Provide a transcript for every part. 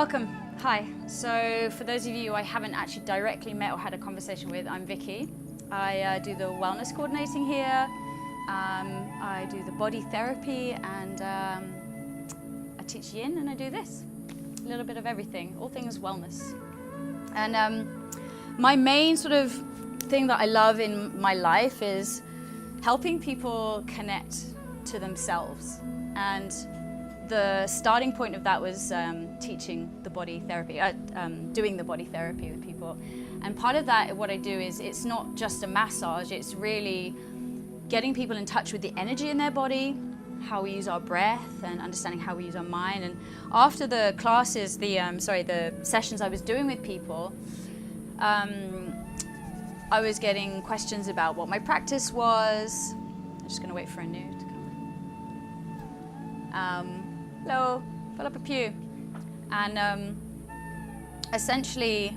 Welcome. Hi. So for those of you I haven't actually directly met or had a conversation with, I'm Vicky. I do the wellness coordinating here. I do the body therapy, and I teach yin, and I do this. A little bit of everything, all things wellness. And my main sort of thing that I love in my life is helping people connect to themselves. And the starting point of that was teaching the body therapy, doing the body therapy with people. And part of that, what I do is, it's not just a massage, it's really getting people in touch with the energy in their body, how we use our breath, and understanding how we use our mind. And after the classes, the sessions I was doing with people, I was getting questions about what my practice was. I'm just going to wait for a new to come. Hello, fill up a pew. And essentially,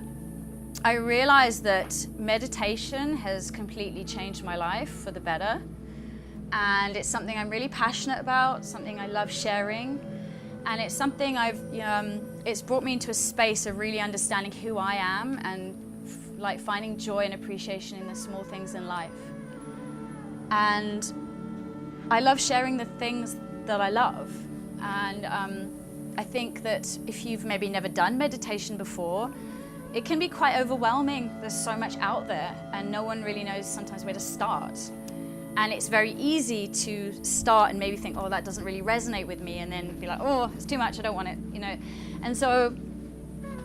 I realized that meditation has completely changed my life for the better. And it's something I'm really passionate about, something I love sharing. And it's something it's brought me into a space of really understanding who I am and like finding joy and appreciation in the small things in life. And I love sharing the things that I love. And I think that if you've maybe never done meditation before, it can be quite overwhelming. There's so much out there, and no one really knows sometimes where to start. And it's very easy to start and maybe think, oh, that doesn't really resonate with me, and then be like, oh, it's too much, I don't want it, you know. And so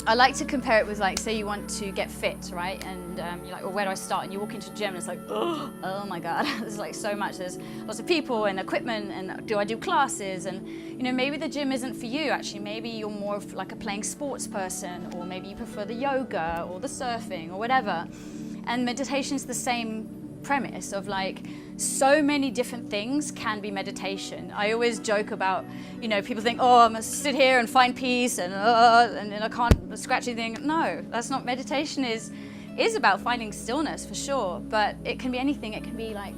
I like to compare it with, like, say you want to get fit, right? And you're like, well, where do I start? And you walk into a gym and it's like, oh my God, there's like so much. There's lots of people and equipment, and do I do classes? And, you know, maybe the gym isn't for you, actually. Maybe you're more of like a playing sports person, or maybe you prefer the yoga or the surfing or whatever. And meditation's the same premise of like, so many different things can be meditation. I always joke about, you know, people think, oh, I'm gonna sit here and find peace and then I can't scratch anything. No, that's not. Meditation is about finding stillness for sure, but it can be anything. It can be like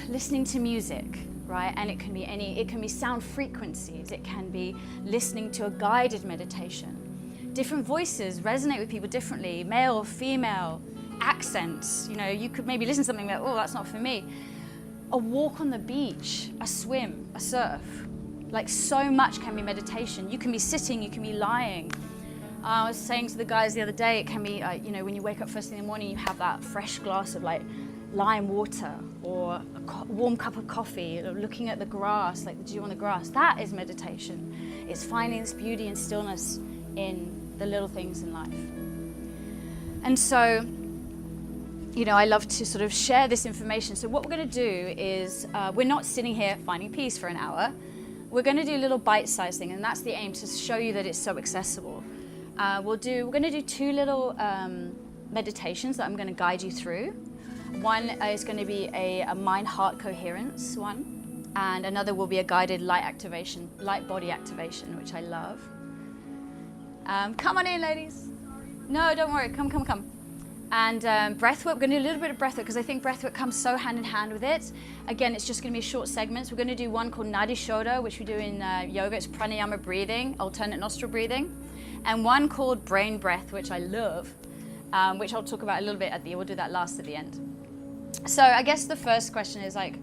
listening to music, right? And it can be sound frequencies. It can be listening to a guided meditation. Different voices resonate with people differently, male, female, accents. You know, you could maybe listen to something like, oh, that's not for me. A walk on the beach, a swim, a surf. Like, so much can be meditation. You can be sitting, you can be lying. I was saying to the guys the other day, it can be, you know, when you wake up first thing in the morning, you have that fresh glass of like lime water, or a warm cup of coffee, or looking at the grass, like the dew on the grass. That is meditation. It's finding this beauty and stillness in the little things in life. And so, you know, I love to sort of share this information. So what we're going to do is, we're not sitting here finding peace for an hour. We're going to do a little bite-sized thing, and that's the aim, to show you that it's so accessible. We're going to do two little meditations that I'm going to guide you through. One is going to be a mind-heart coherence one, and another will be a guided light activation, light body activation, which I love. Come on in, ladies. No, don't worry. Come. And breathwork, we're going to do a little bit of breathwork, because I think breathwork comes so hand in hand with it. Again, it's just going to be short segments. We're going to do one called Nadi Shodha, which we do in yoga. It's pranayama breathing, alternate nostril breathing. And one called brain breath, which I love, which I'll talk about a little bit we'll do that last at the end. So I guess the first question is like,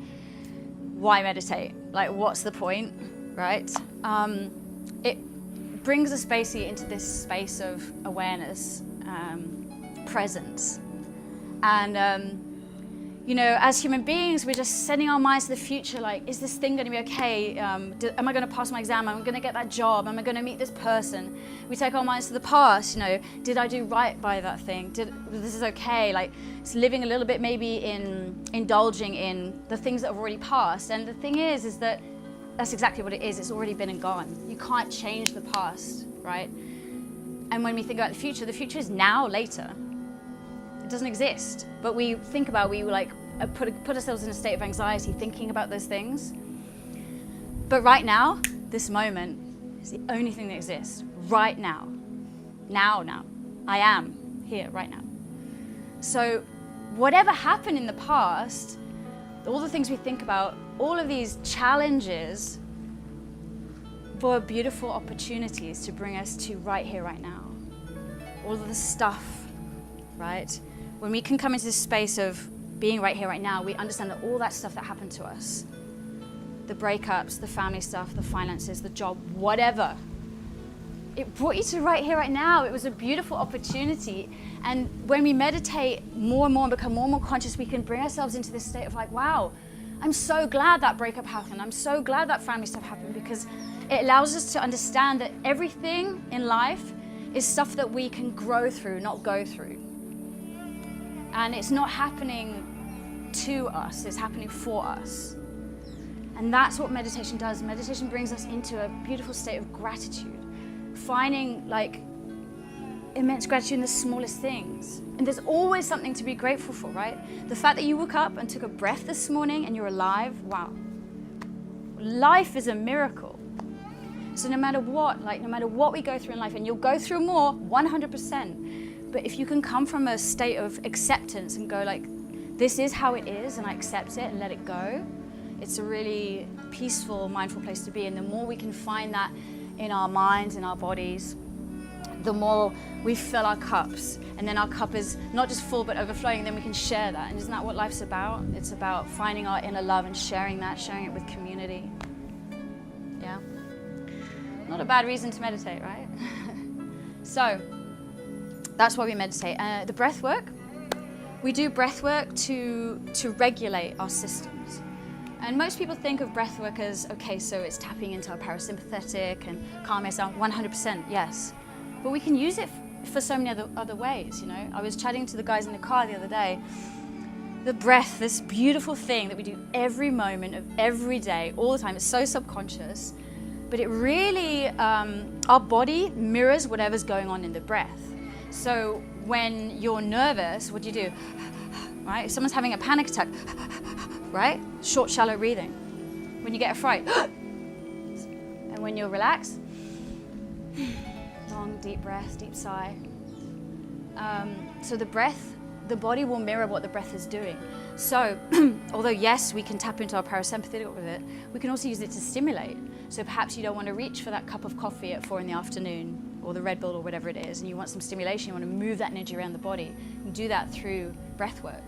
why meditate? Like, what's the point, right? It brings us basically into this space of awareness, presence. And, you know, as human beings, we're just sending our minds to the future, like, is this thing going to be okay? Am I going to pass my exam? Am I going to get that job? Am I going to meet this person? We take our minds to the past, you know, did I do right by that thing? This is okay? Like, it's living a little bit maybe in indulging in the things that have already passed. And the thing is that that's exactly what it is. It's already been and gone. You can't change the past, right? And when we think about the future is now, later. It doesn't exist. But we think about, we like put ourselves in a state of anxiety thinking about those things. But right now, this moment is the only thing that exists. Right now. Now. I am here right now. So whatever happened in the past, all the things we think about, all of these challenges for beautiful opportunities to bring us to right here, right now. All of the stuff, right? When we can come into this space of being right here, right now, we understand that all that stuff that happened to us, the breakups, the family stuff, the finances, the job, whatever, it brought you to right here, right now. It was a beautiful opportunity. And when we meditate more and more and become more and more conscious, we can bring ourselves into this state of like, wow, I'm so glad that breakup happened. I'm so glad that family stuff happened, because it allows us to understand that everything in life is stuff that we can grow through, not go through. And it's not happening to us, it's happening for us. And that's what meditation does. Meditation brings us into a beautiful state of gratitude, finding like immense gratitude in the smallest things. And there's always something to be grateful for, right? The fact that you woke up and took a breath this morning and you're alive, wow. Life is a miracle. So no matter what we go through in life, and you'll go through more, 100%. But if you can come from a state of acceptance and go like, this is how it is, and I accept it and let it go, it's a really peaceful, mindful place to be. And the more we can find that in our minds, in our bodies, the more we fill our cups. And then our cup is not just full but overflowing, and then we can share that. And isn't that what life's about? It's about finding our inner love and sharing that, sharing it with community. Yeah? Not a bad reason to meditate, right? So, that's why we meditate. The breath work, we do breath work to regulate our systems. And most people think of breath work as, okay, so it's tapping into our parasympathetic and calming us down. 100%, yes. But we can use it for so many other ways, you know. I was chatting to the guys in the car the other day. The breath, this beautiful thing that we do every moment of every day, all the time, it's so subconscious, but it really, our body mirrors whatever's going on in the breath. So when you're nervous, what do? Right? If someone's having a panic attack, right? Short, shallow breathing. When you get a fright, and when you're relaxed, long, deep breath, deep sigh. So the breath, the body will mirror what the breath is doing. So, although yes, we can tap into our parasympathetic with it, we can also use it to stimulate. So perhaps you don't want to reach for that cup of coffee at 4 p.m, or the Red Bull or whatever it is, and you want some stimulation, you want to move that energy around the body. You can do that through breath work.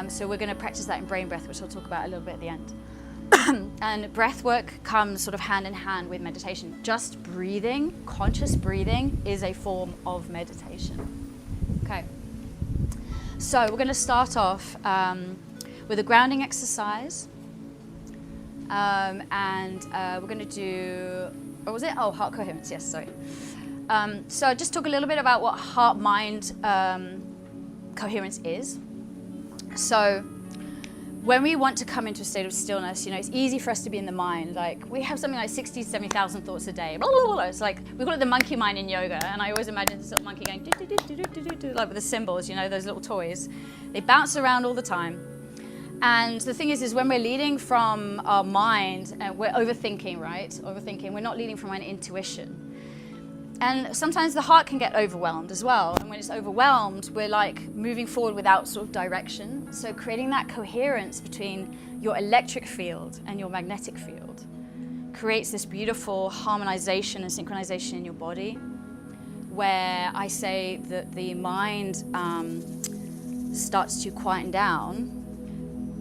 So we're going to practice that in brain breath, which I'll talk about a little bit at the end. And breath work comes sort of hand in hand with meditation. Just breathing, conscious breathing, is a form of meditation. Okay. So we're going to start off with a grounding exercise. And we're going to do, what was it? Oh, heart coherence, yes, sorry. So just talk a little bit about what heart-mind coherence is. So when we want to come into a state of stillness, you know, it's easy for us to be in the mind. Like, we have something like 60, 70,000 thoughts a day. Blah, blah, blah, blah. It's like, we call it the monkey mind in yoga. And I always imagine this little monkey going, do, do, do, do, do, do, do, like with the cymbals, you know, those little toys. They bounce around all the time. And the thing is when we're leading from our mind, we're overthinking, right? Overthinking, we're not leading from our intuition. And sometimes the heart can get overwhelmed as well. And when it's overwhelmed, we're like moving forward without sort of direction. So creating that coherence between your electric field and your magnetic field creates this beautiful harmonization and synchronization in your body, where I say that the mind starts to quieten down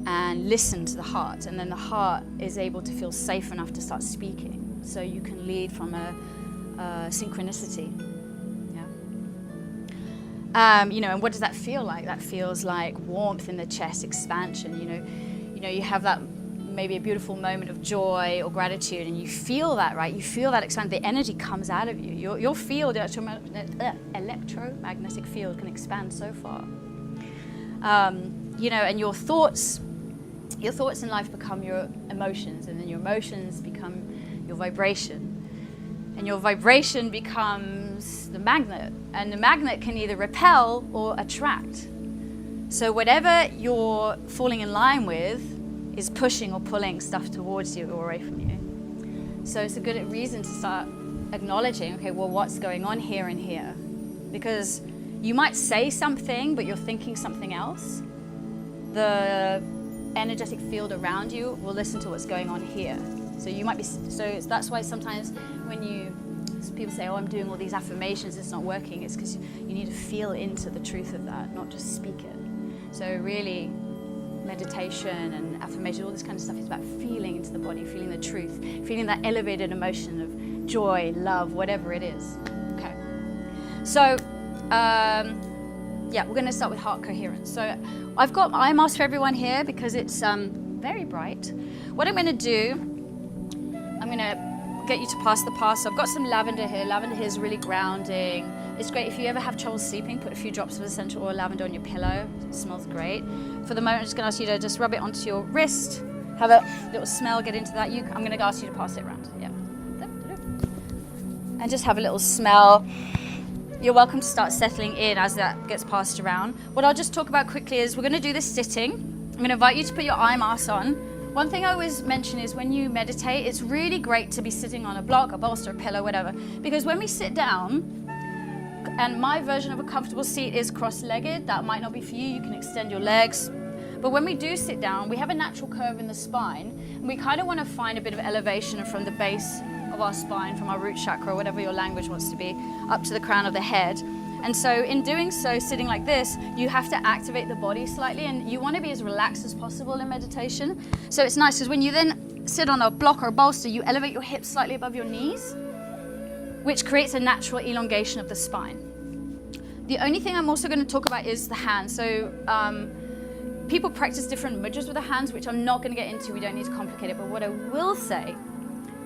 and listen to the heart, and then the heart is able to feel safe enough to start speaking. So you can lead from a synchronicity. Yeah. You know, and what does that feel like? That feels like warmth in the chest, expansion. You know, you have that maybe a beautiful moment of joy or gratitude, and you feel that, right? You feel that expand. The energy comes out of you. Your field, electromagnetic field, can expand so far. You know, and your thoughts in life become your emotions, and then your emotions become your vibration. And your vibration becomes the magnet, and the magnet can either repel or attract. So whatever you're falling in line with is pushing or pulling stuff towards you or away from you. So it's a good reason to start acknowledging, okay, well, what's going on here and here? Because you might say something, but you're thinking something else. The energetic field around you will listen to what's going on here. So you might be, so that's why sometimes when people say, oh, I'm doing all these affirmations, it's not working, it's because you need to feel into the truth of that, not just speak it. So really, meditation and affirmation, all this kind of stuff is about feeling into the body, feeling the truth, feeling that elevated emotion of joy, love, whatever it is. Okay. So, yeah, we're going to start with heart coherence. So I've got eye mask for everyone here because it's very bright. What I'm going to do, I'm going to get you to pass the pass. So I've got some lavender here. Lavender here is really grounding. It's great if you ever have trouble sleeping, put a few drops of essential oil lavender on your pillow. It smells great. For the moment, I'm just going to ask you to just rub it onto your wrist. Have a little smell, get into that. I'm going to ask you to pass it around. Yeah. And just have a little smell. You're welcome to start settling in as that gets passed around. What I'll just talk about quickly is we're going to do this sitting. I'm going to invite you to put your eye mask on. One thing I always mention is when you meditate, it's really great to be sitting on a block, a bolster, a pillow, whatever. Because when we sit down, and my version of a comfortable seat is cross-legged, that might not be for you, you can extend your legs. But when we do sit down, we have a natural curve in the spine, and we kind of want to find a bit of elevation from the base of our spine, from our root chakra, or whatever your language wants to be, up to the crown of the head. And so in doing so, sitting like this, you have to activate the body slightly, and you want to be as relaxed as possible in meditation. So it's nice because when you then sit on a block or a bolster, you elevate your hips slightly above your knees, which creates a natural elongation of the spine. The only thing I'm also going to talk about is the hands. So people practice different mudras with the hands, which I'm not going to get into. We don't need to complicate it. But what I will say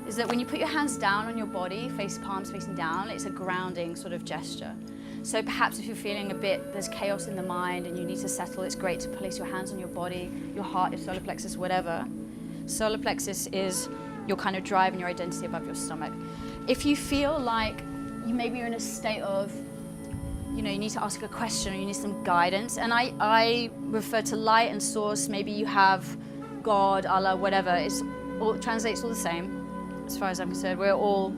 is that when you put your hands down on your body, palms facing down, it's a grounding sort of gesture. So perhaps if you're feeling there's chaos in the mind and you need to settle, it's great to place your hands on your body, your heart, your solar plexus, whatever. Solar plexus is your kind of drive and your identity above your stomach. If you feel like maybe you're in a state of, you need to ask a question or you need some guidance, and I refer to light and source, maybe you have God, Allah, whatever, it translates all the same as far as I'm concerned. We're all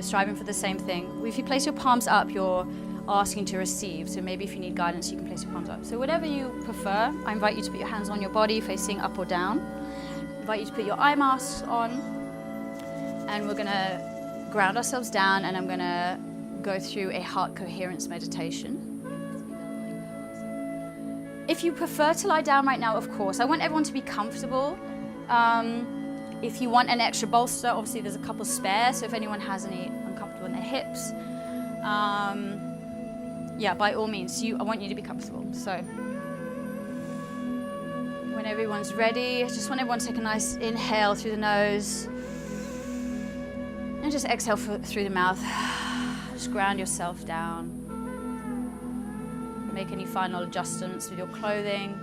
striving for the same thing. If you place your palms up, you're asking to receive. So maybe if you need guidance, you can place your palms up. So whatever you prefer, I invite you to put your hands on your body facing up or down. I invite you to put your eye masks on, and we're going to ground ourselves down, and I'm going to go through a heart coherence meditation. If you prefer to lie down right now, of course, I want everyone to be comfortable. If you want an extra bolster, obviously there's a couple spare, so if anyone has any uncomfortable in their hips, yeah, by all means, I want you to be comfortable. So when everyone's ready, I just want everyone to take a nice inhale through the nose and just exhale through the mouth. Just ground yourself down. Make any final adjustments with your clothing.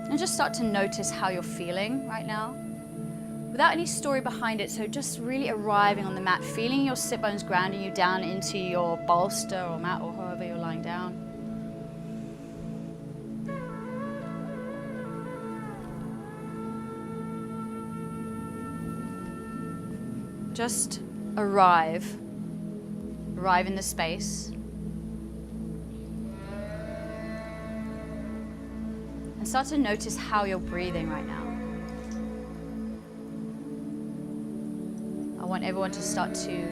And just start to notice how you're feeling right now, without any story behind it. So just really arriving on the mat, feeling your sit bones grounding you down into your bolster or mat or however you're lying down. Just arrive in the space. And start to notice how you're breathing right now. I want everyone to start to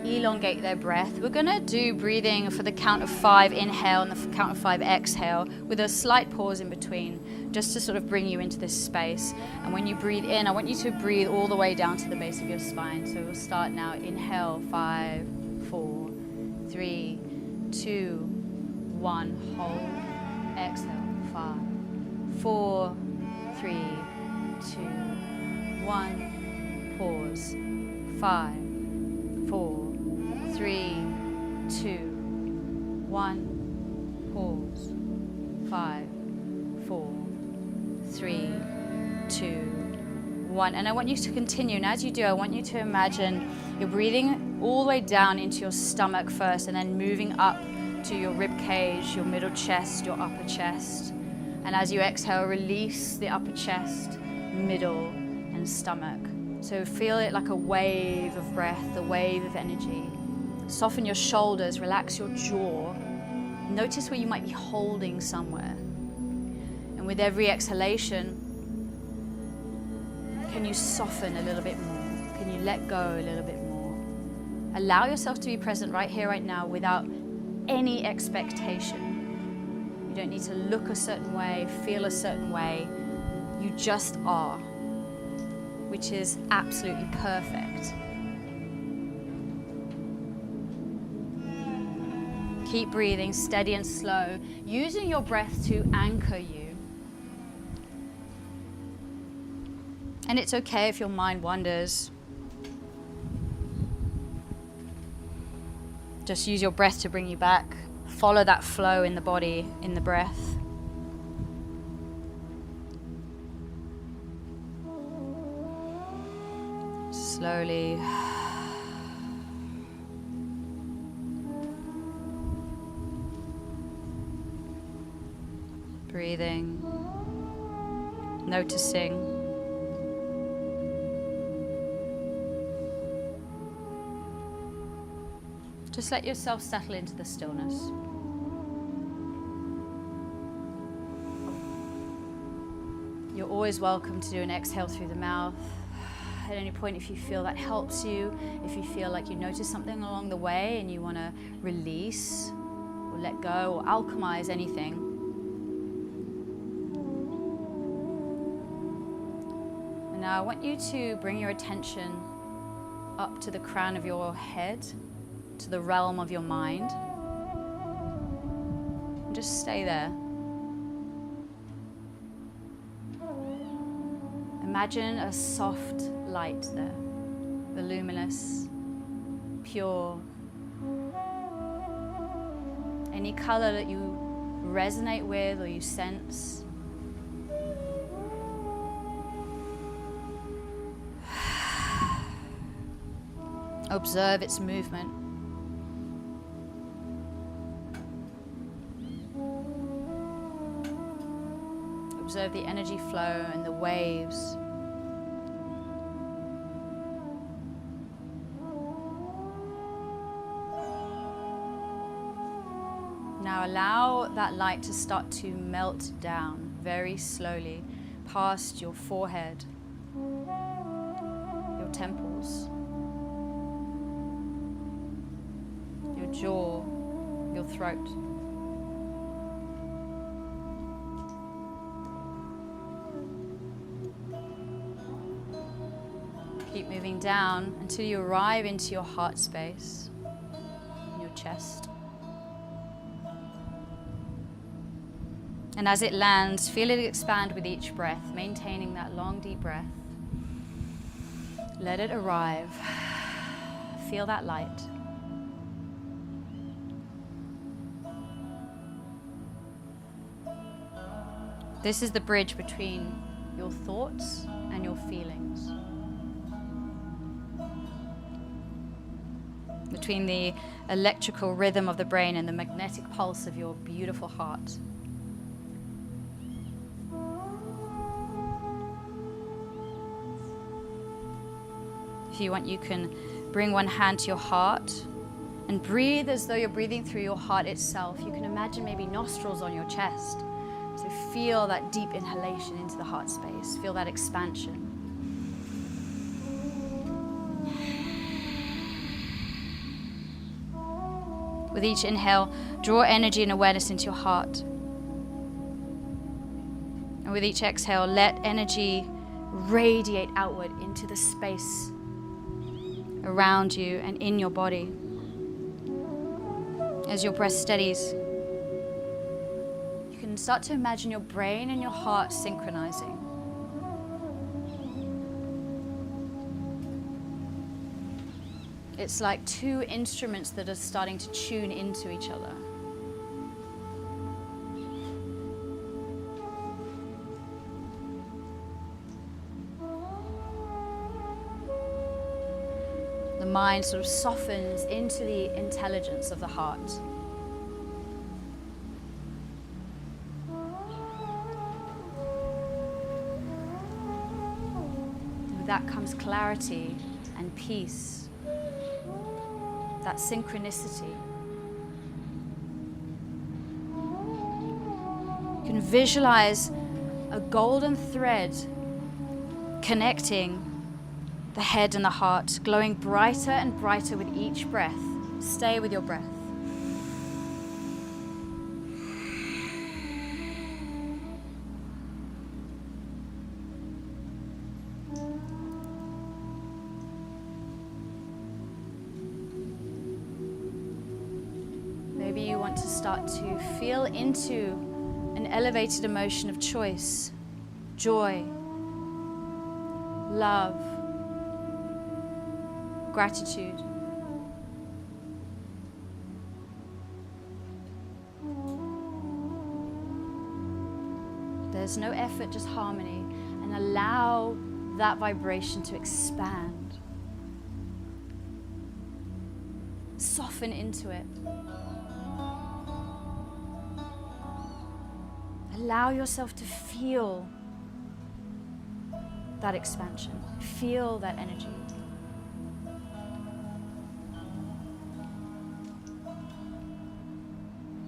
elongate their breath. We're going to do breathing for the count of 5, inhale, and the count of 5, exhale, with a slight pause in between, just to sort of bring you into this space. And when you breathe in, I want you to breathe all the way down to the base of your spine. So we'll start now. Inhale, 5, 4, 3, 2, 1. Hold. Exhale, 5, 4, 3, 2, 1. Pause. 5, 4, 3, 2, 1. Pause. 5, 4, 3, 2, 1. And I want you to continue. And as you do, I want you to imagine you're breathing all the way down into your stomach first, and then moving up to your rib cage, your middle chest, your upper chest. And as you exhale, release the upper chest, middle, and stomach. So feel it like a wave of breath, a wave of energy. Soften your shoulders, relax your jaw. Notice where you might be holding somewhere. And with every exhalation, can you soften a little bit more? Can you let go a little bit more? Allow yourself to be present right here, right now, without any expectation. You don't need to look a certain way, feel a certain way. You just are, which is absolutely perfect. Keep breathing steady and slow, using your breath to anchor you. And it's okay if your mind wanders. Just use your breath to bring you back. Follow that flow in the body, in the breath. Slowly. Breathing. Noticing. Just let yourself settle into the stillness. You're always welcome to do an exhale through the mouth. At any point, if you feel that helps you, if you feel like you notice something along the way and you want to release or let go or alchemize anything, and now I want you to bring your attention up to the crown of your head, to the realm of your mind, and just stay there. Imagine a soft light there, voluminous, pure. Any color that you resonate with or you sense. Observe its movement. Observe the energy flow and the waves. Now allow that light to start to melt down very slowly past your forehead, your temples, your jaw, your throat. Keep moving down until you arrive into your heart space, your chest. And as it lands, feel it expand with each breath, maintaining that long, deep breath. Let it arrive. Feel that light. This is the bridge between your thoughts and your feelings. Between the electrical rhythm of the brain and the magnetic pulse of your beautiful heart. If you want, you can bring one hand to your heart and breathe as though you're breathing through your heart itself. You can imagine maybe nostrils on your chest. So feel that deep inhalation into the heart space. Feel that expansion. With each inhale, draw energy and awareness into your heart. And with each exhale, let energy radiate outward into the space around you and in your body. As your breath steadies, you can start to imagine your brain and your heart synchronizing. It's like two instruments that are starting to tune into each other. The mind sort of softens into the intelligence of the heart. With that comes clarity and peace, that synchronicity. You can visualize a golden thread connecting the head and the heart, glowing brighter and brighter with each breath. Stay with your breath. Maybe you want to start to feel into an elevated emotion of choice, joy, love, gratitude. There's no effort, just harmony, and allow that vibration to expand. Soften into it. Allow yourself to feel that expansion, feel that energy.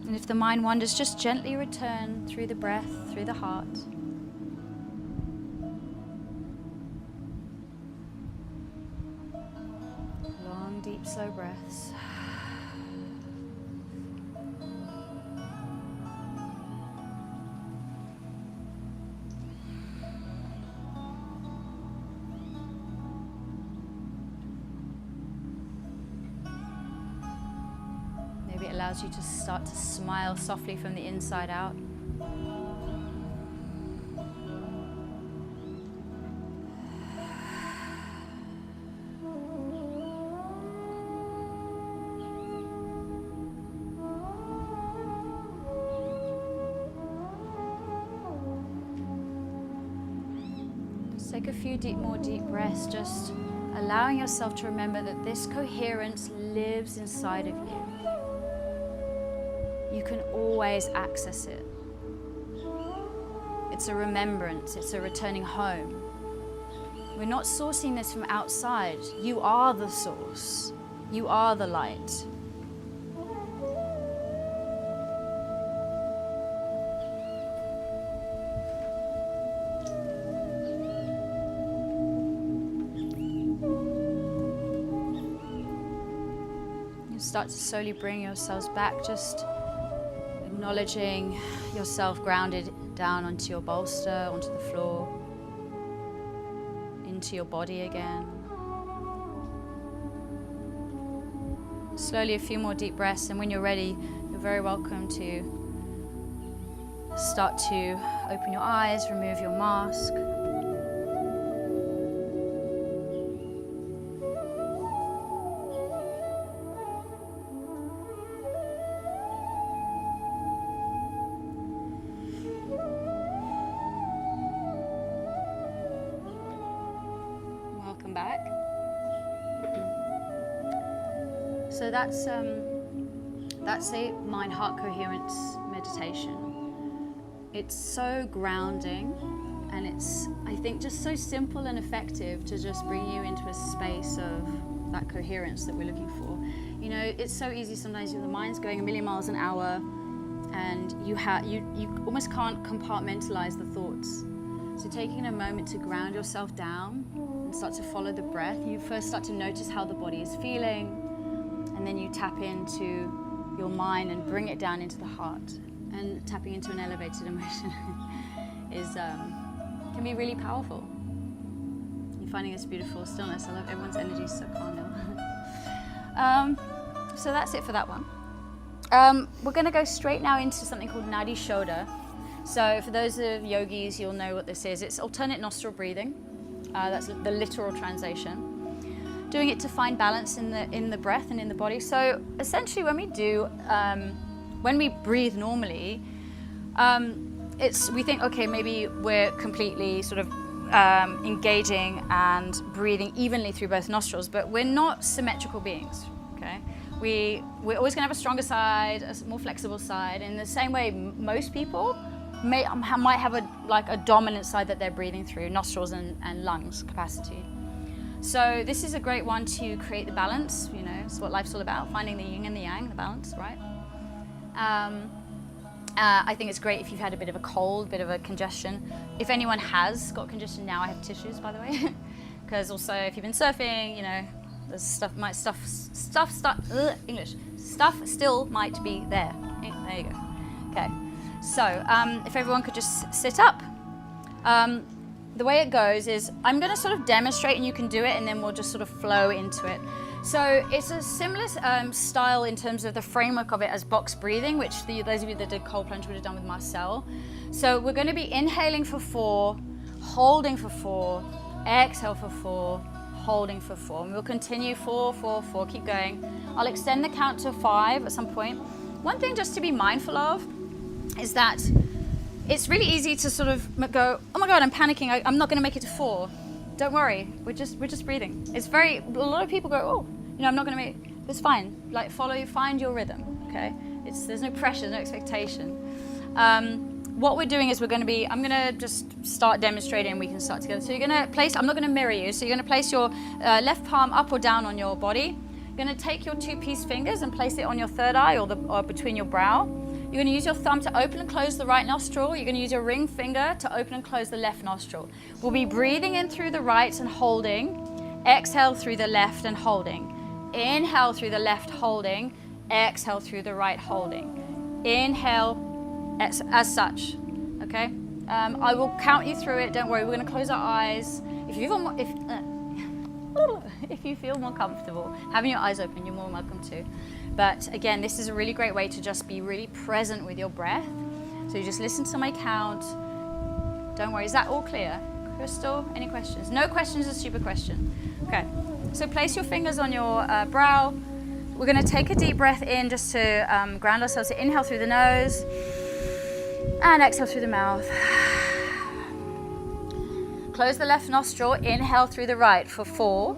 And if the mind wanders, just gently return through the breath, through the heart. Long, deep, slow breaths. It allows you to start to smile softly from the inside out. Just take a few more deep breaths, just allowing yourself to remember that this coherence lives inside of you. You can always access it. It's a remembrance, it's a returning home. We're not sourcing this from outside. You are the source. You are the light. You start to slowly bring yourselves back, just acknowledging yourself grounded down onto your bolster, onto the floor, into your body again. Slowly, a few more deep breaths, and when you're ready, you're very welcome to start to open your eyes, remove your mask. Back. So that's a mind-heart coherence meditation. It's so grounding, and it's, I think, just so simple and effective to just bring you into a space of that coherence that we're looking for. You know, it's so easy sometimes. The mind's going a million miles an hour, and you almost can't compartmentalize the thoughts. So taking a moment to ground yourself down and start to follow the breath, you first start to notice how the body is feeling, and then you tap into your mind and bring it down into the heart. And tapping into an elevated emotion can be really powerful. You're finding this beautiful stillness. I love everyone's energy is so calm now. So that's it for that one. We're going to go straight now into something called Nadi Shodha. So for those of yogis, you'll know what this is. It's alternate nostril breathing. That's the literal translation. Doing it to find balance in the breath and in the body. So essentially, when we breathe normally, we think, okay, maybe we're completely sort of engaging and breathing evenly through both nostrils, but we're not symmetrical beings. Okay, we're always going to have a stronger side, a more flexible side. In the same way, most people might have a dominant side that they're breathing through, nostrils and lungs capacity. So this is a great one to create the balance. You know, it's what life's all about, finding the yin and the yang, the balance, right? I think it's great if you've had a bit of a cold, bit of a congestion. If anyone has got congestion now, I have tissues, by the way, because also if you've been surfing, you know, there's stuff still might be there. There you go. Okay. So if everyone could just sit up. The way it goes is I'm going to sort of demonstrate and you can do it, and then we'll just sort of flow into it. So it's a similar style in terms of the framework of it as box breathing, which those of you that did cold plunge would have done with Marcel. So we're going to be inhaling for 4, holding for 4, exhale for 4, holding for 4. And we'll continue 4, 4, 4, keep going. I'll extend the count to 5 at some point. One thing just to be mindful of is that it's really easy to sort of go, oh my God, I'm panicking, I'm not going to make it to 4. Don't worry, we're just breathing. A lot of people go, oh, you know, I'm not going to make it. It's fine. Like find your rhythm, okay? There's no pressure, no expectation. What we're doing is I'm going to just start demonstrating and we can start together. So you're going to place, I'm not going to mirror you, so you're going to place your left palm up or down on your body. You're going to take your 2-piece fingers and place it on your third eye or between your brow. You're going to use your thumb to open and close the right nostril. You're going to use your ring finger to open and close the left nostril. We'll be breathing in through the right and holding. Exhale through the left and holding. Inhale through the left, holding. Exhale through the right, holding. Inhale as such, okay? I will count you through it. Don't worry, we're going to close our eyes. If you feel more comfortable having your eyes open, you're more than welcome to. But again, this is a really great way to just be really present with your breath. So you just listen to my count. Don't worry, is that all clear? Crystal, any questions? No questions is a stupid question. Okay, so place your fingers on your brow. We're going to take a deep breath in just to ground ourselves. So inhale through the nose and exhale through the mouth. Close the left nostril, inhale through the right for 4,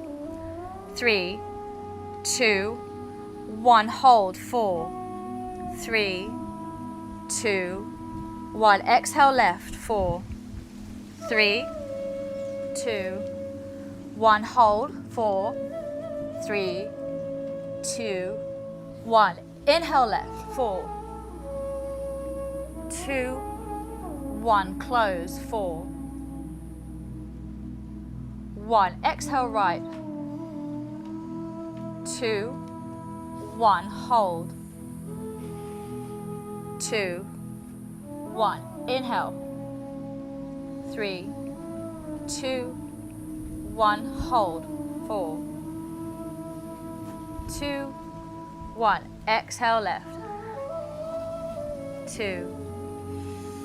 3, 2, 1, hold, 4, 3, 2, 1, exhale left, 4, 3, 2, 1, hold, 4, 3, 2, 1, inhale left, 4, 2, 1, close, 4, 1, exhale right, 2, 1, hold, 2, 1, inhale, 3, 2, 1, hold, 4, 2, 1, exhale left, 2,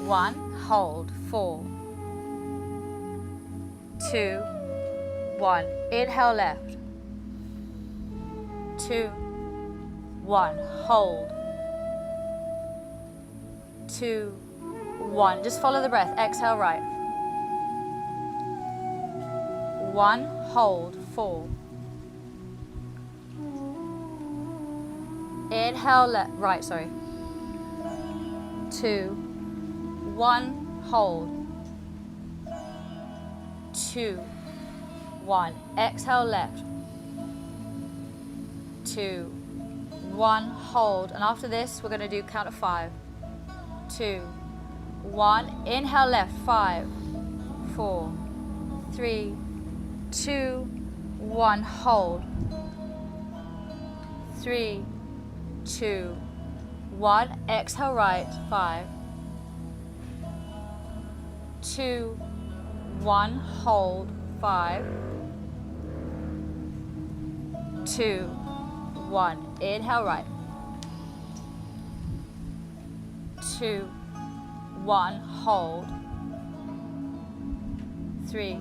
1, hold, 4, 2, 1, inhale left, 2, 1, hold, 2, 1, just follow the breath, exhale right, 1, hold, 4, inhale left, right, sorry, 2, 1, hold, 2, 1, exhale left, 2, 1, hold, and after this we're going to do count of 5, 2, 1, inhale left, 5, 4, 3, 2, 1, hold, 3, 2, 1, exhale right, 5, 2, 1, hold, 5, 2, 1, inhale right, 2, 1, hold, 3,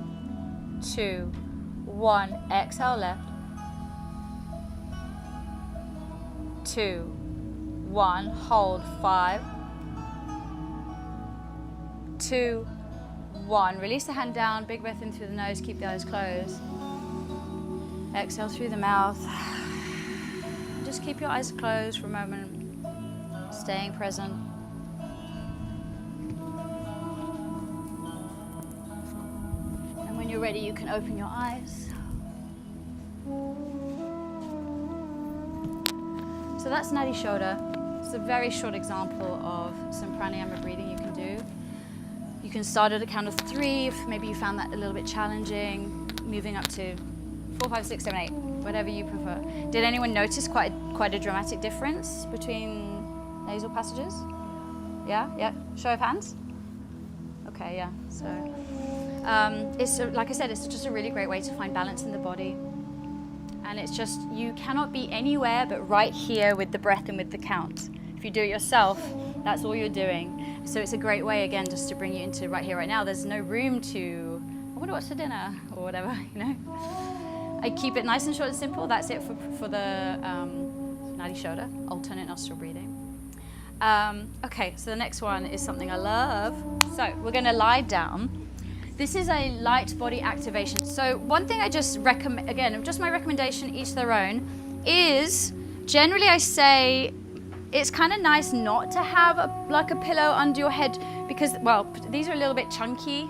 2, 1, exhale left, 2, 1, hold, 5, 2, 1, release the hand down, big breath in through the nose, keep the eyes closed, exhale through the mouth, just keep your eyes closed for a moment, staying present. And when you're ready, you can open your eyes. So that's Nadi shoulder. It's a very short example of some pranayama breathing you can do. You can start at a count of 3 if maybe you found that a little bit challenging, moving up to 4, 5, 6, 7, 8, whatever you prefer. Did anyone notice quite a dramatic difference between nasal passages? Yeah? Show of hands? Okay, yeah. So it's like I said, it's just a really great way to find balance in the body. And it's just, you cannot be anywhere but right here with the breath and with the count. If you do it yourself, that's all you're doing. So it's a great way, again, just to bring you into right here, right now. There's no room to, I wonder what's for dinner, or whatever, you know. I keep it nice and short and simple. That's it for the Nadi Shoda, alternate nostril breathing. Okay, so the next one is something I love. So we're gonna lie down. This is a light body activation. So one thing I just recommend, again, just my recommendation, each their own, is generally I say it's kind of nice not to have like a pillow under your head because, well, these are a little bit chunky.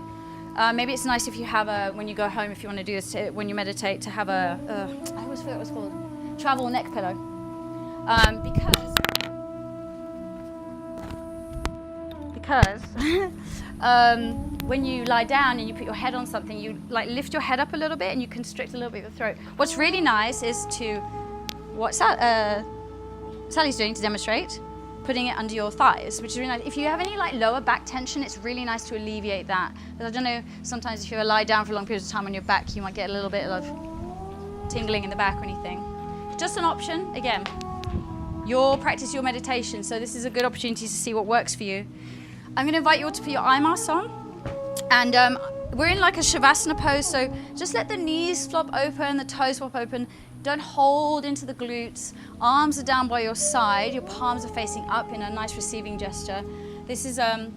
Maybe it's nice if you have when you go home, if you want to do this, when you meditate, to have I always forget what it's called, travel neck pillow. Because when you lie down and you put your head on something, you like lift your head up a little bit and you constrict a little bit of the throat. What's really nice is what Sally's doing to demonstrate, putting it under your thighs, which is really nice. If you have any like lower back tension, it's really nice to alleviate that. Because I don't know, sometimes if you lie down for long periods of time on your back, you might get a little bit of tingling in the back or anything. Just an option, again. Your practice, your meditation, so this is a good opportunity to see what works for you. I'm going to invite you all to put your eye masks on, and we're in like a Shavasana pose, so just let the knees flop open, the toes flop open. Don't hold into the glutes. Arms are down by your side, your palms are facing up in a nice receiving gesture. This is a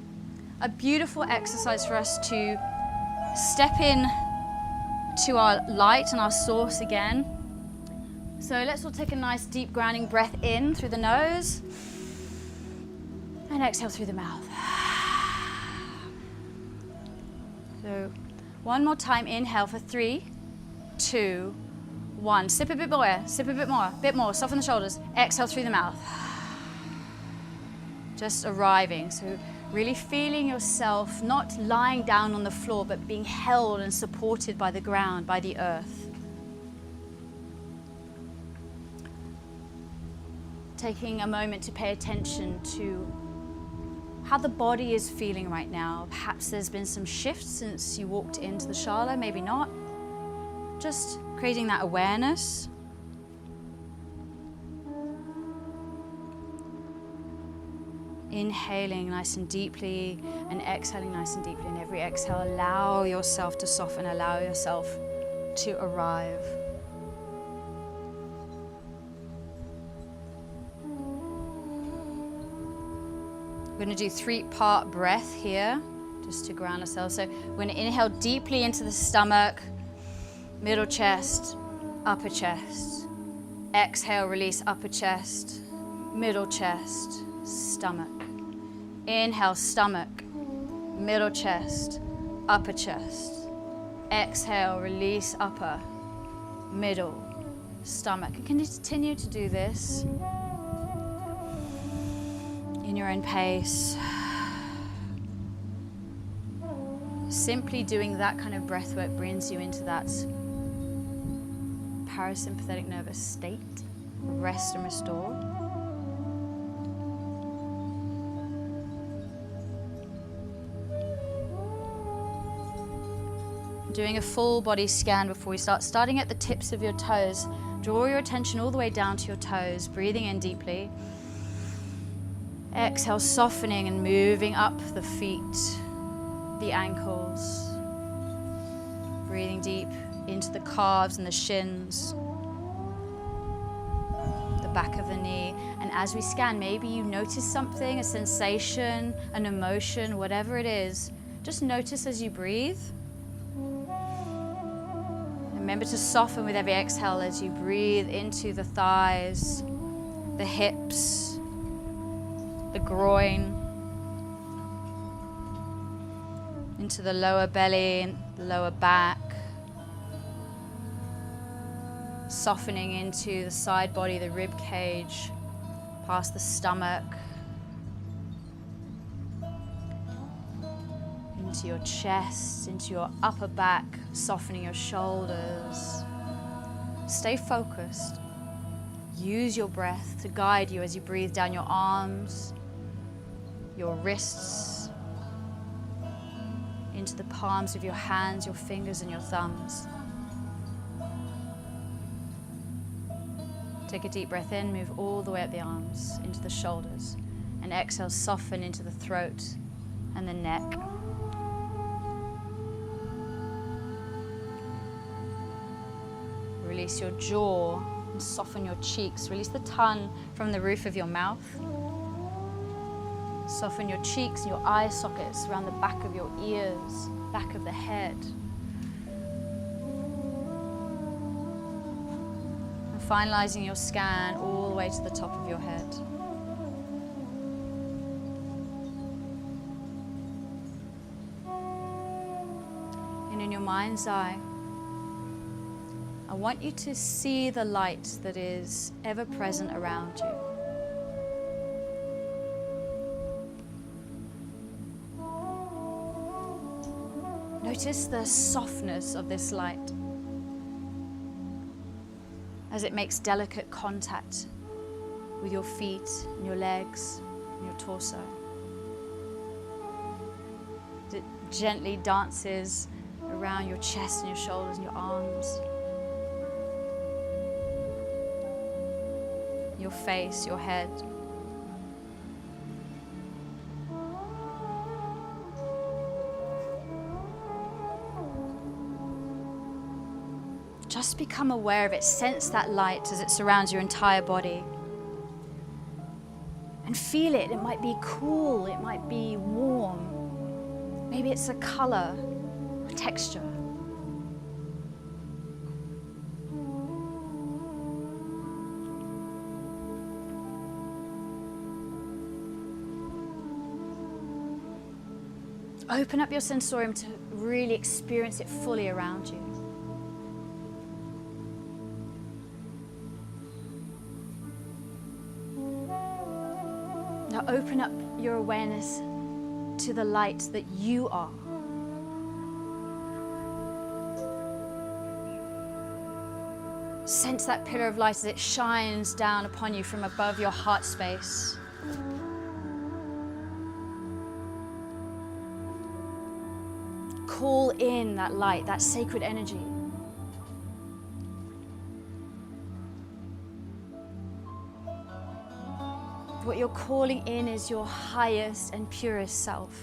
beautiful exercise for us to step in to our light and our source again. So let's all take a nice deep grounding breath in through the nose and exhale through the mouth. So one more time, inhale for 3, 2, 1. Sip a bit more air, sip a bit more, soften the shoulders. Exhale through the mouth. Just arriving, so really feeling yourself not lying down on the floor, but being held and supported by the ground, by the earth. Taking a moment to pay attention to how the body is feeling right now. Perhaps there's been some shifts since you walked into the shala, maybe not. Just creating that awareness. Inhaling nice and deeply and exhaling nice and deeply. And every exhale, allow yourself to soften, allow yourself to arrive. We're going to do 3-part breath here, just to ground ourselves. So we're going to inhale deeply into the stomach, middle chest, upper chest. Exhale, release upper chest, middle chest, stomach. Inhale, stomach, middle chest, upper chest. Exhale, release upper, middle, stomach. And continue to do this in your own pace. Simply doing that kind of breath work brings you into that parasympathetic nervous state, rest and restore. Doing a full body scan before we start, starting at the tips of your toes. Draw your attention all the way down to your toes, breathing in deeply. Exhale, softening and moving up the feet, the ankles. Breathing deep into the calves and the shins, the back of the knee. And as we scan, maybe you notice something, a sensation, an emotion, whatever it is. Just notice as you breathe. Remember to soften with every exhale as you breathe into the thighs, the hips, the groin, into the lower belly, the lower back, softening into the side body, the rib cage, past the stomach, into your chest, into your upper back, softening your shoulders. Stay focused. Use your breath to guide you as you breathe down your arms, your wrists, into the palms of your hands, your fingers and your thumbs. Take a deep breath in, move all the way up the arms, into the shoulders, and exhale, soften into the throat and the neck. Release your jaw and soften your cheeks. Release the tongue from the roof of your mouth. Soften your cheeks and your eye sockets around the back of your ears, back of the head. And finalizing your scan all the way to the top of your head. And in your mind's eye, I want you to see the light that is ever present around you. Notice the softness of this light as it makes delicate contact with your feet and your legs and your torso. As it gently dances around your chest and your shoulders and your arms, your face, your head. Just become aware of it. Sense that light as it surrounds your entire body. And feel it. It might be cool, it might be warm. Maybe it's a color, a texture. Open up your sensorium to really experience it fully around you. Now open up your awareness to the light that you are. Sense that pillar of light as it shines down upon you from above your heart space. Call in that light, that sacred energy. What you're calling in is your highest and purest self.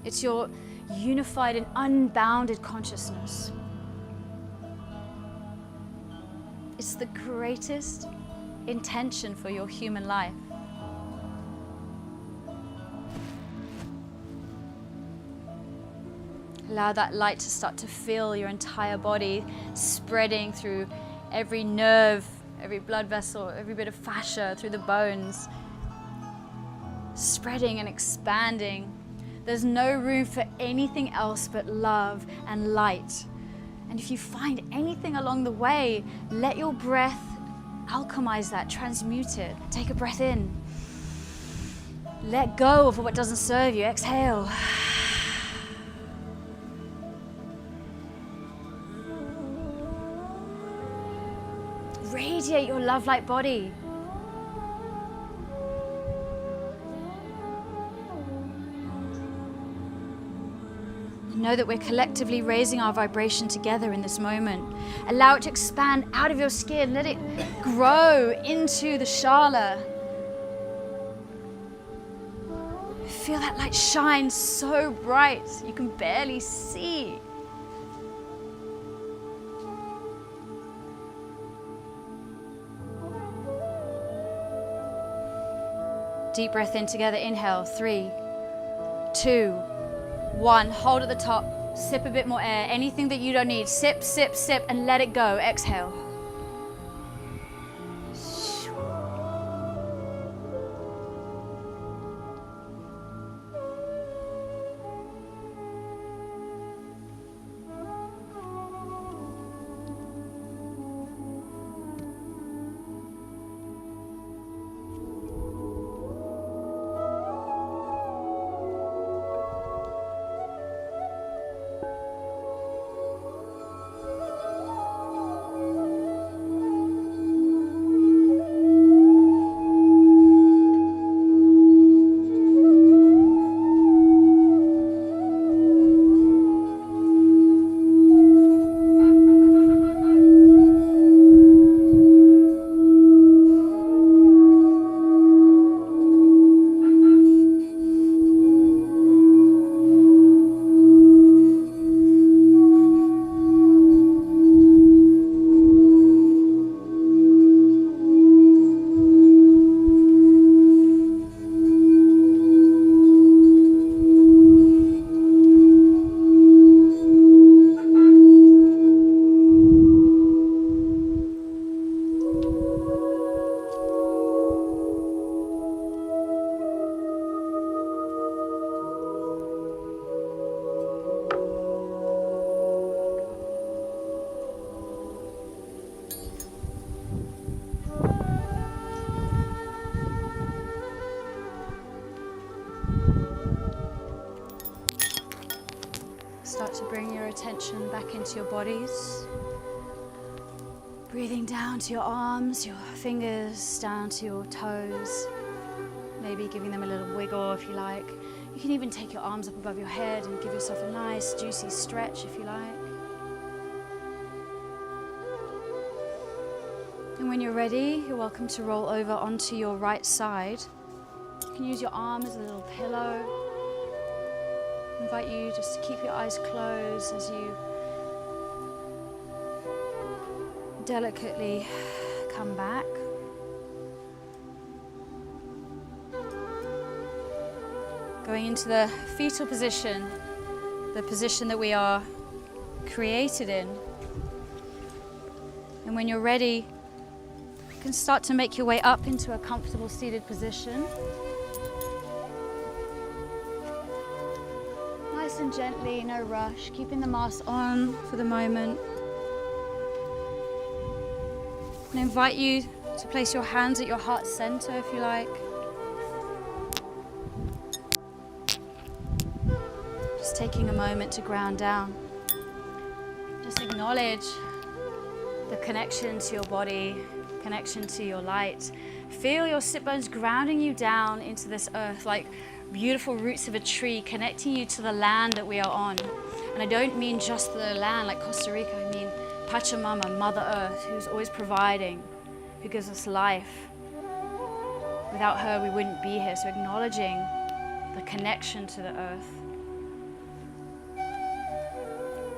It's your unified and unbounded consciousness. It's the greatest intention for your human life. Allow that light to start to fill your entire body, spreading through every nerve, every blood vessel, every bit of fascia, through the bones, spreading and expanding. There's no room for anything else but love and light. And if you find anything along the way, let your breath alchemize that, transmute it. Take a breath in. Let go of what doesn't serve you. Exhale. Radiate your love light body. Know that we're collectively raising our vibration together in this moment. Allow it to expand out of your skin. Let it grow into the shala. Feel that light shine so bright you can barely see. Deep breath in together. Inhale. 3, 2, 1. Hold at the top. Sip a bit more air. Anything that you don't need. Sip, sip, sip, and let it go. Exhale. bring your attention back into your bodies. Breathing down to your arms, your fingers, down to your toes. Maybe giving them a little wiggle if you like. You can even take your arms up above your head and give yourself a nice juicy stretch if you like. And when you're ready, you're welcome to roll over onto your right side. You can use your arm as a little pillow. I invite you just to keep your eyes closed as you delicately come back. Going into the fetal position, the position that we are created in. And when you're ready, you can start to make your way up into a comfortable seated position. Nice and gently, no rush, keeping the mask on for the moment. I invite you to place your hands at your heart center if you like. Just taking a moment to ground down. Just acknowledge the connection to your body, connection to your light. Feel your sit bones grounding you down into this earth like beautiful roots of a tree, connecting you to the land that we are on. And I don't mean just the land like Costa Rica, I mean Pachamama, Mother Earth, who's always providing, who gives us life. Without her, we wouldn't be here. So acknowledging the connection to the earth,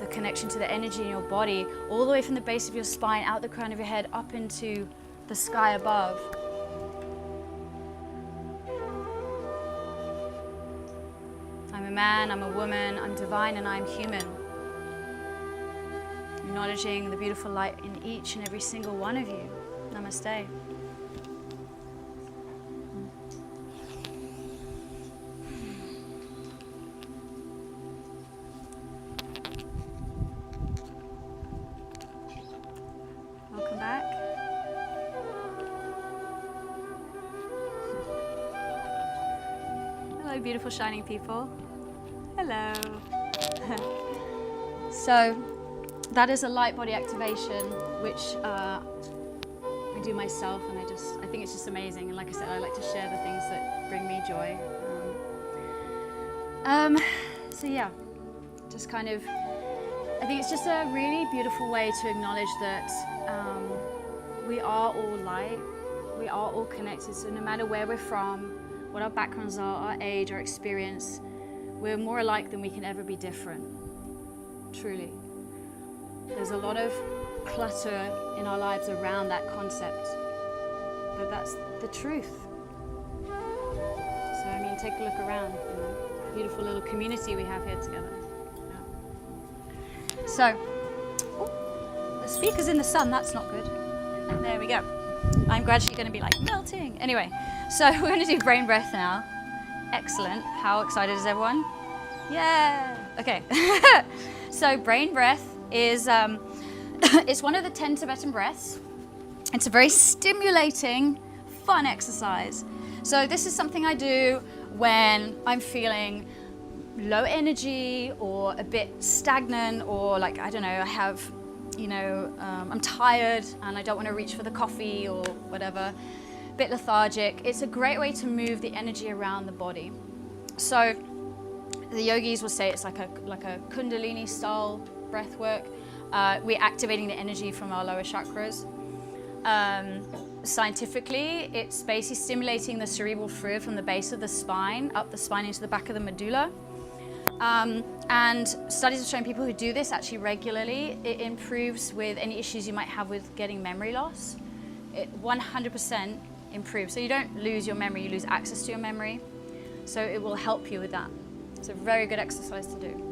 the connection to the energy in your body, all the way from the base of your spine, out the crown of your head, up into the sky above. I'm a man, I'm a woman, I'm divine, and I'm human. Acknowledging the beautiful light in each and every single one of you. Namaste. Welcome back. Hello, beautiful shining people. Hello. So, that is a light body activation, which I do myself, and I think it's just amazing. And like I said, I like to share the things that bring me joy. So yeah, just kind of, I think it's just a really beautiful way to acknowledge that we are all light, we are all connected. So no matter where we're from, what our backgrounds are, our age, our experience, we're more alike than we can ever be different, truly. There's a lot of clutter in our lives around that concept, but that's the truth. So I mean, take a look around, beautiful little community we have here together. Yeah. So, the speaker's in the sun, that's not good. There we go. I'm gradually going to be like melting. Anyway, so we're going to do brain breath now. Excellent. How excited is everyone? Yeah. Okay. So brain breath is it's one of the 10 Tibetan breaths. It's a very stimulating, fun exercise. So this is something I do when I'm feeling low energy or a bit stagnant, or like, I don't know, I have, I'm tired and I don't want to reach for the coffee or whatever, a bit lethargic. It's a great way to move the energy around the body. So the yogis will say it's like a Kundalini style breath work. We're activating the energy from our lower chakras. Scientifically, it's basically stimulating the cerebral fluid from the base of the spine, up the spine into the back of the medulla. And studies have shown people who do this actually regularly, it improves with any issues you might have with getting memory loss. It 100% improves. So you don't lose your memory, you lose access to your memory. So it will help you with that. It's a very good exercise to do.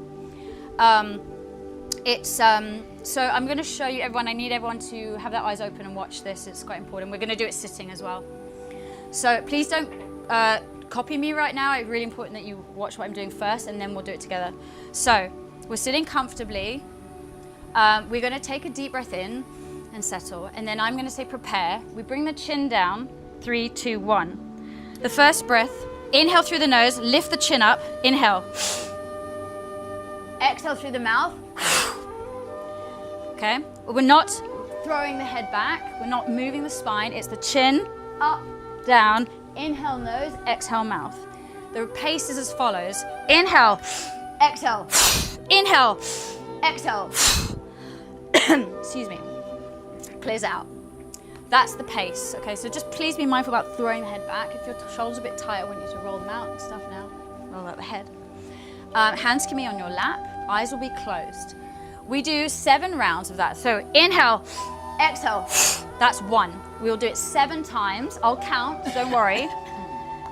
So I'm going to show you everyone. I need everyone to have their eyes open and watch this. It's quite important. We're going to do it sitting as well. So please don't copy me right now. It's really important that you watch what I'm doing first, and then we'll do it together. So we're sitting comfortably. We're going to take a deep breath in and settle. And then I'm going to say prepare. We bring the chin down. 3, 2, 1. The first breath, inhale through the nose, lift the chin up, inhale. Exhale through the mouth. Okay, we're not throwing the head back. We're not moving the spine. It's the chin, up, down. Inhale, nose, exhale, mouth. The pace is as follows. Inhale, exhale, inhale, exhale. Excuse me. Clears out. That's the pace. Okay, so just please be mindful about throwing the head back. If your shoulders are a bit tight, I want you to roll them out and stuff now. Roll out the head. Hands can be on your lap. Eyes will be closed. We do 7 rounds of that. So inhale, exhale. That's 1. We'll do it 7 times. I'll count, don't worry.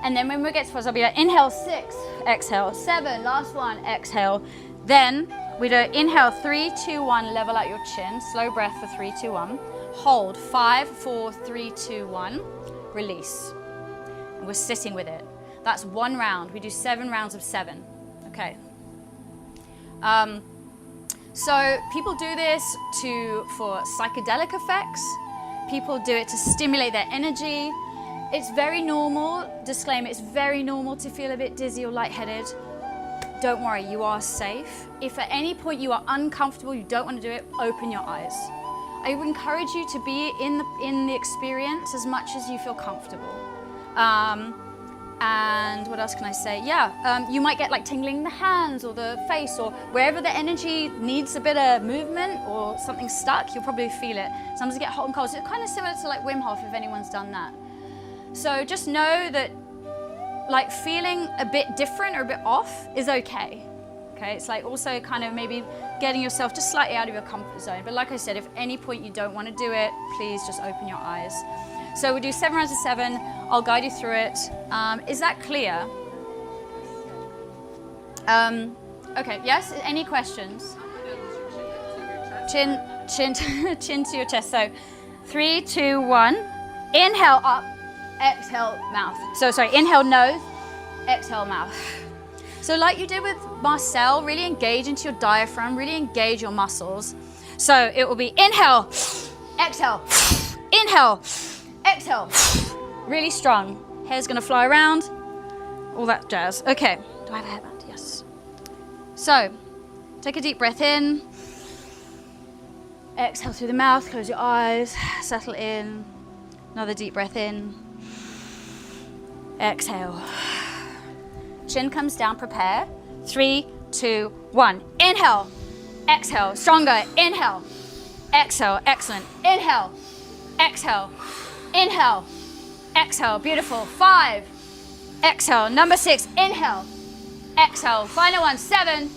And then when we get to first, I'll be like, inhale 6, exhale 7, last one, exhale. Then we do inhale 3, 2, 1, level out your chin. Slow breath for 3, 2, 1. Hold 5, 4, 3, 2, 1. Release. And we're sitting with it. That's 1 round. We do 7 rounds of 7. Okay. So people do this for psychedelic effects. People do it to stimulate their energy. It's very normal, disclaimer, it's very normal to feel a bit dizzy or lightheaded. Don't worry, you are safe. If at any point you are uncomfortable, you don't want to do it, open your eyes. I would encourage you to be in the experience as much as you feel comfortable. And what else can I say? Yeah, you might get like tingling in the hands or the face or wherever the energy needs a bit of movement or something stuck, you'll probably feel it. Sometimes you get hot and cold. So it's kind of similar to like Wim Hof if anyone's done that. So just know that like feeling a bit different or a bit off is okay. Okay, it's like also kind of maybe getting yourself just slightly out of your comfort zone. But like I said, if at any point you don't want to do it, please just open your eyes. So we do 7 rounds of 7. I'll guide you through it. Is that clear? Okay, yes, any questions? Chin to your chest. So 3, 2, 1. Inhale up, exhale mouth. So sorry, inhale nose, exhale mouth. So like you did with Marcel, really engage into your diaphragm, really engage your muscles. So it will be inhale, exhale, inhale, exhale. Really strong. Hair's gonna fly around, all that jazz. Okay, do I have a headband? Yes. So, take a deep breath in. Exhale through the mouth, close your eyes, settle in. Another deep breath in. Exhale. Chin comes down, prepare. 3, 2, 1. Inhale, exhale, stronger. Inhale, exhale, excellent. Inhale, exhale, inhale, exhale, beautiful. 5, exhale. Number 6, inhale, exhale. Final one, 7,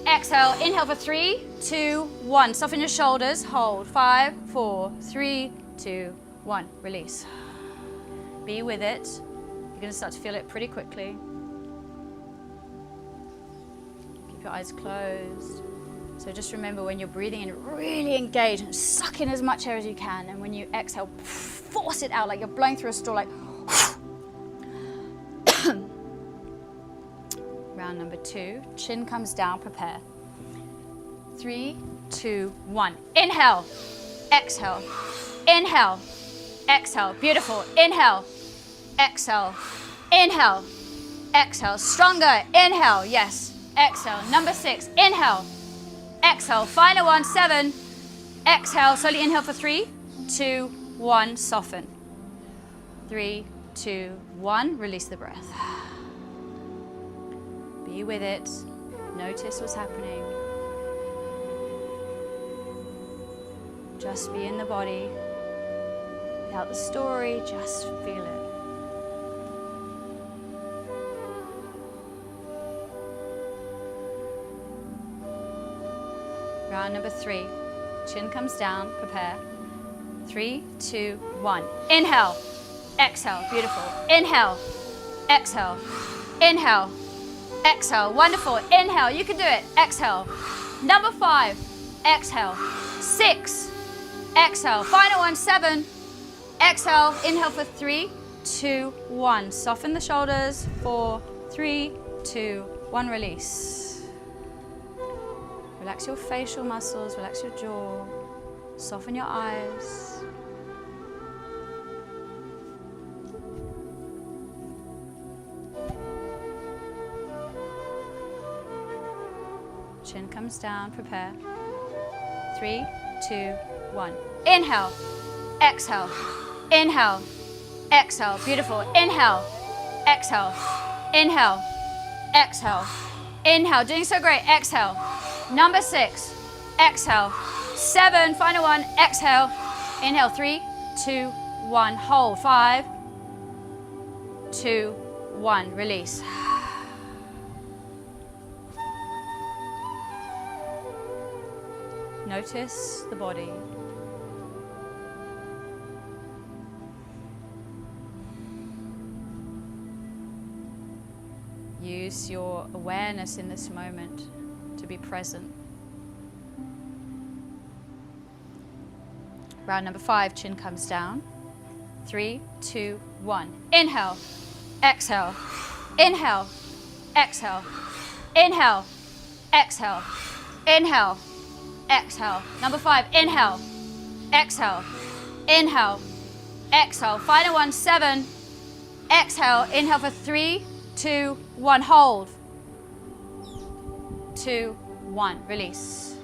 exhale. Inhale for 3, 2, 1. Soften your shoulders, hold. 5, 4, 3, 2, 1. Release. Be with it. You're gonna start to feel it pretty quickly. Keep your eyes closed. So just remember when you're breathing in, really engage and suck in as much air as you can. And when you exhale, force it out like you're blowing through a straw, like. Round number 2, chin comes down, prepare. 3, 2, 1. Inhale, exhale, inhale, exhale. Beautiful. Inhale, exhale, inhale, exhale. Stronger. Inhale, yes. Exhale. Number 6, inhale, exhale. Final one, 7. Exhale. Slowly inhale for 3, 2, 1. Soften. 3, 2, 1. Release the breath. Be with it. Notice what's happening. Just be in the body. Without the story, just feel it. Round number 3. Chin comes down, prepare. 3, 2, 1. Inhale, exhale, beautiful. Inhale, exhale, inhale, exhale, wonderful. Inhale, you can do it. Exhale. Number 5, exhale. 6, exhale. Final one, 7. Exhale, inhale for 3, 2, 1. Soften the shoulders. 4, 3, 2, 1. Release. Relax your facial muscles, relax your jaw. Soften your eyes. Chin comes down, prepare. 3, 2, 1. Inhale, exhale, inhale, exhale. Beautiful. Inhale, exhale, inhale, exhale, inhale. Doing so great. Exhale. Number 6, exhale. 7, final one, exhale. Inhale, 3, 2, 1. Hold. 5, 2, 1. Release. Notice the body. Use your awareness in this moment to be present. Round number 5, chin comes down. 3, 2, 1. Inhale, exhale, inhale, exhale, inhale, exhale, inhale, exhale. Number 5, inhale, exhale, inhale, exhale. Final one, 7, exhale, inhale for 3, 2, 1, hold. 2, 1, release.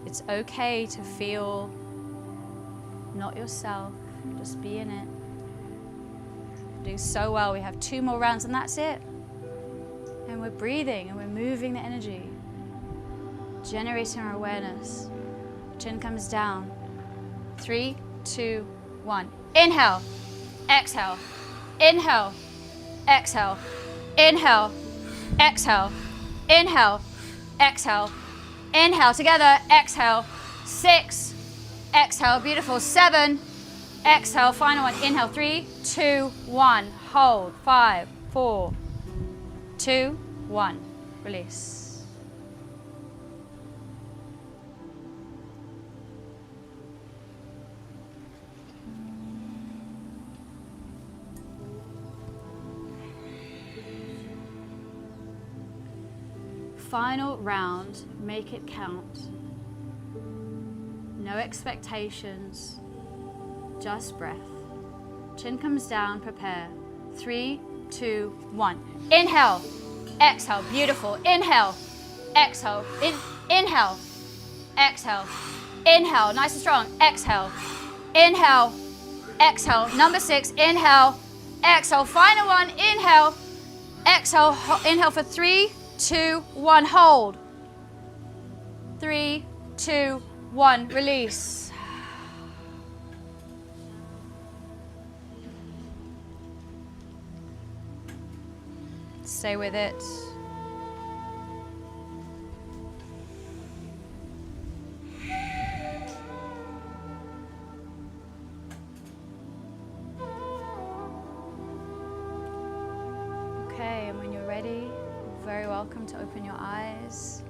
It's okay to feel not yourself, just be in it. Do so well. We have 2 more rounds and that's it. And we're breathing and we're moving the energy, generating our awareness. Chin comes down. 3, 2, 1. Inhale, exhale, inhale, exhale, inhale, exhale, inhale, exhale, inhale. Together, exhale. 6, exhale. Beautiful. 7, exhale. Final one. Inhale. 3, 2, 1. Hold. 5, 4, 2, 1. Release. Final round, make it count. No expectations, just breath. Chin comes down, prepare. 3, 2, 1. Inhale, exhale, beautiful. Inhale, exhale, inhale, exhale, inhale, nice and strong. Exhale, inhale, exhale. Number 6, inhale, exhale. Final one, inhale, exhale, inhale for 3, 2, 1, hold. 3, 2, 1, release. Stay with it. Okay, and when you're ready, very welcome to open your eyes.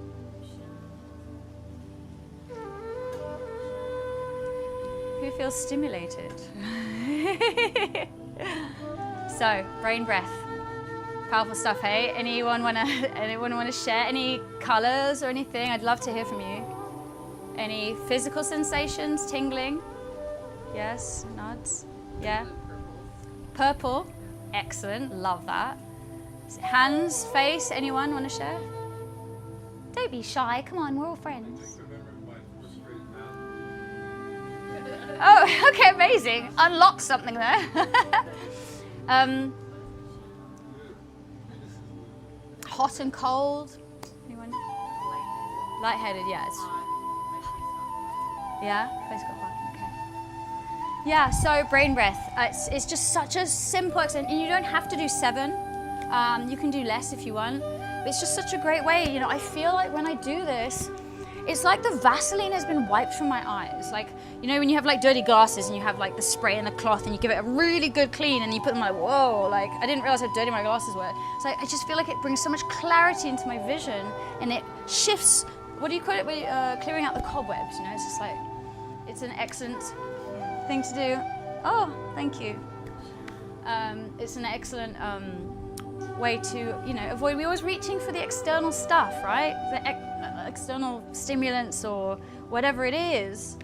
Who feels stimulated? So, brain breath. Powerful stuff, hey? Anyone wanna share any colors or anything? I'd love to hear from you. Any physical sensations, tingling? Yes, nods. Yeah. Purple. Excellent, love that. Hands, face, anyone want to share? Don't be shy, come on, we're all friends. Oh, okay, amazing. Unlock something there. Hot and cold. Anyone? Lightheaded, yeah. Yeah, face got hot, okay. Yeah, so brain breath. It's just such a simple exercise, and you don't have to do 7. You can do less if you want. But it's just such a great way. You know, I feel like when I do this, it's like the Vaseline has been wiped from my eyes. Like, you know, when you have like dirty glasses and you have like the spray and the cloth and you give it a really good clean and you put them like, whoa, like I didn't realize how dirty my glasses were. So I just feel like it brings so much clarity into my vision and it shifts, what do you call it, clearing out the cobwebs, you know, it's just like, it's an excellent thing to do. Oh, thank you. It's an excellent way to, you know, avoid, we're always reaching for the external stuff, right? The external stimulants or whatever it is,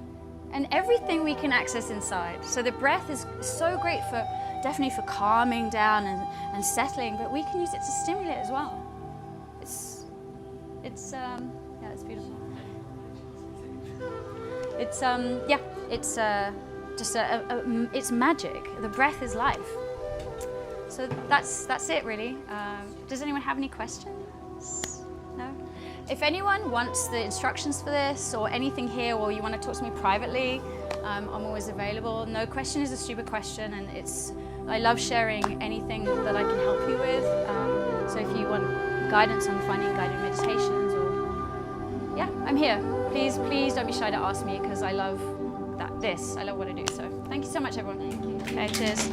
and everything we can access inside. So the breath is so great for definitely for calming down and settling, but we can use it to stimulate as well. Yeah, it's beautiful. It's it's magic. The breath is life. So that's it really. Does anyone have any questions? No? If anyone wants the instructions for this or anything here, or you want to talk to me privately, I'm always available. No question is a stupid question, and I love sharing anything that I can help you with. So if you want guidance on finding guided meditations, or yeah, I'm here. Please don't be shy to ask me, because I love I love what I do. So thank you so much, everyone. Okay, cheers.